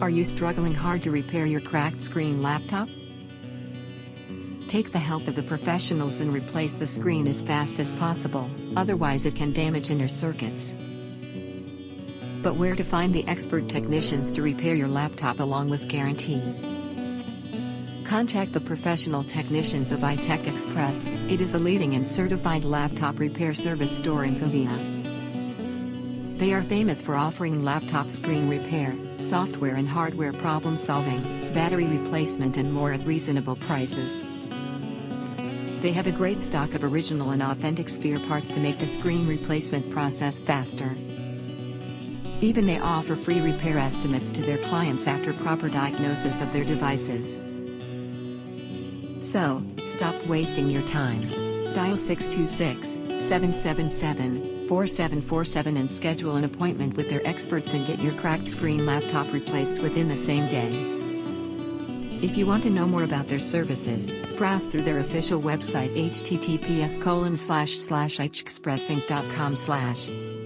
Are you struggling hard to repair your cracked screen laptop? Take the help of the professionals and replace the screen as fast as possible, otherwise it can damage inner circuits. But where to find the expert technicians to repair your laptop along with guarantee? Contact the professional technicians of iTech Xpress. It is a leading and certified laptop repair service store in Covina. They are famous for offering laptop screen repair, software and hardware problem solving, battery replacement and more at reasonable prices. They have a great stock of original and authentic spare parts to make the screen replacement process faster. Even they offer free repair estimates to their clients after proper diagnosis of their devices. So, stop wasting your time. Dial 626-777-4747 and schedule an appointment with their experts and get your cracked screen laptop replaced within the same day. If you want to know more about their services, browse through their official website https://ichexpressinc.com/.